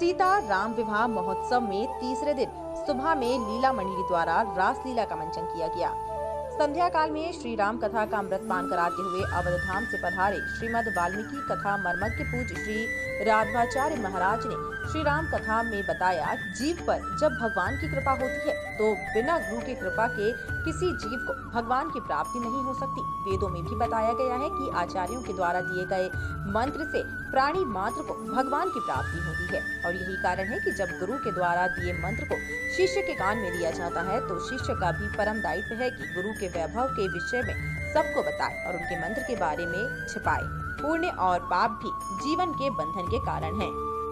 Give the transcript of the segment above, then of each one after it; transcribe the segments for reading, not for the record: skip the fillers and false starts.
सीता राम विवाह महोत्सव में तीसरे दिन सुबह में लीला मंडली द्वारा रासलीला का मंचन किया गया। संध्या काल में श्री राम कथा का अमृत पान कराते हुए अवध धाम से पधारे श्रीमद वाल्मीकि कथा मर्मज्ञ पूज्य श्री राघवाचार्य महाराज ने श्री राम कथा में बताया, जीव पर जब भगवान की कृपा होती है तो बिना गुरु की कृपा के किसी जीव को भगवान की प्राप्ति नहीं हो सकती। वेदों में भी बताया गया है कि आचार्यों के द्वारा दिए गए मंत्र से प्राणी मात्र को भगवान की प्राप्ति होती है और यही कारण है कि जब गुरु के द्वारा दिए मंत्र को शिष्य के कान में दिया जाता है तो शिष्य का भी परम दायित्व है कि गुरु के वैभव के विषय में सबको बताए और उनके मंत्र के बारे में छिपाए। पुण्य और पाप भी जीवन के बंधन के कारण हैं।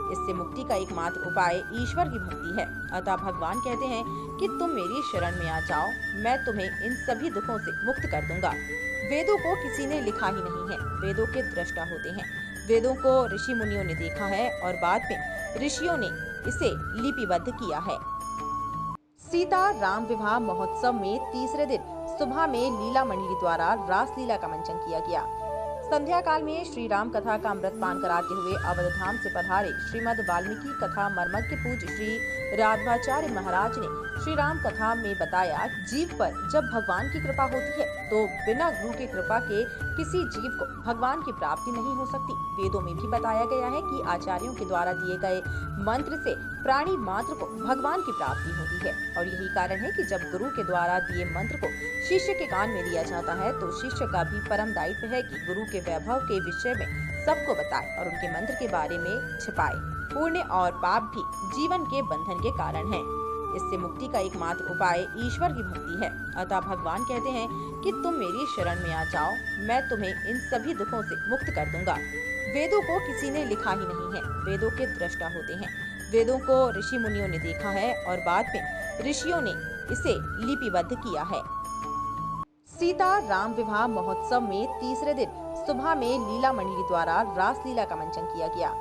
इससे मुक्ति का एकमात्र उपाय ईश्वर की भक्ति है। अतः भगवान कहते हैं कि तुम मेरी शरण में आ जाओ, मैं तुम्हें इन सभी दुखों से मुक्त कर दूंगा। वेदों को किसी ने लिखा ही नहीं है, वेदों के दृष्टा होते हैं। वेदों को ऋषि मुनियों ने देखा है और बाद में ऋषियों ने इसे लिपिबद्ध किया है। सीता राम विवाह महोत्सव में तीसरे दिन सुबह में लीला मंडली द्वारा रासलीला का मंचन किया गया। संध्या काल में श्री राम कथा का अमृत पान कराते हुए अवध धाम से पधारे श्रीमद वाल्मीकि कथा मर्मज्ञ पूज्य श्री राघवाचार्य महाराज ने श्री राम कथा में बताया, जीव पर जब भगवान की कृपा होती है तो बिना गुरु की कृपा के किसी जीव को भगवान की प्राप्ति नहीं हो सकती। वेदों में भी बताया गया है कि आचार्यों के द्वारा दिए गए मंत्र से प्राणी मात्र को भगवान की प्राप्ति होती है और यही कारण है कि जब गुरु के द्वारा दिए मंत्र को शिष्य के कान में दिया जाता है तो शिष्य का भी परम दायित्व है कि गुरु के वैभव के विषय में सबको बताए और उनके मंत्र के बारे में छिपाए। पुण्य और पाप भी जीवन के बंधन के कारण हैं। इससे मुक्ति का एकमात्र उपाय ईश्वर की भक्ति है। अतः भगवान कहते हैं कि तुम मेरी शरण में आ जाओ, मैं तुम्हें इन सभी दुखों से मुक्त कर दूंगा। वेदों को किसी ने लिखा ही नहीं है, वेदों के दृष्टा होते हैं। वेदों को ऋषि मुनियों ने देखा है और बाद में ऋषियों ने इसे लिपिबद्ध किया है। सीता राम विवाह महोत्सव में तीसरे दिन सुबह में लीला मंडली द्वारा रासलीला का मंचन किया गया।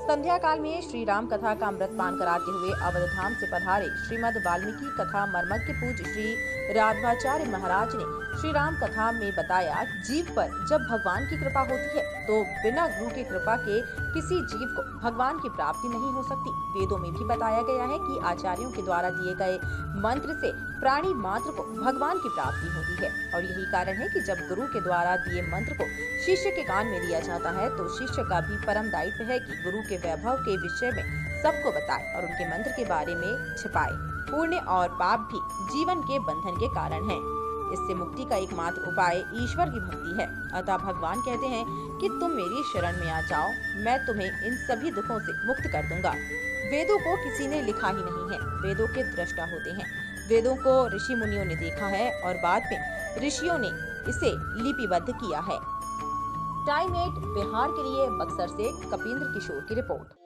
संध्या काल में श्री राम कथा का अमृत पान कराते हुए अवध धाम से पधारे श्रीमद वाल्मीकि कथा मर्मज्ञ पूज्य श्री राघवाचार्य महाराज ने श्री राम कथा में बताया, जीव पर जब भगवान की कृपा होती है तो बिना गुरु की कृपा के किसी जीव को भगवान की प्राप्ति नहीं हो सकती। वेदों में भी बताया गया है कि आचार्यों के द्वारा दिए गए मंत्र से प्राणी मात्र को भगवान की प्राप्ति होती है और यही कारण है कि जब गुरु के द्वारा दिए मंत्र को शिष्य के कान में दिया जाता है तो शिष्य का भी परम दायित्व है कि गुरु के वैभव के विषय में सबको बताए और उनके मंत्र के बारे में छिपाए। पुण्य और पाप भी जीवन के बंधन के कारण हैं। इससे मुक्ति का एकमात्र उपाय ईश्वर की भक्ति है। अतः भगवान कहते हैं कि तुम मेरी शरण में आ जाओ, मैं तुम्हें इन सभी दुखों से मुक्त कर दूंगा। वेदों को किसी ने लिखा ही नहीं है, वेदों के दृष्टा होते हैं। वेदों को ऋषि मुनियों ने देखा है और बाद में ऋषियों ने इसे लिपिबद्ध किया है। टाइम 8 बिहार के लिए बक्सर से कपिंद्र किशोर की रिपोर्ट।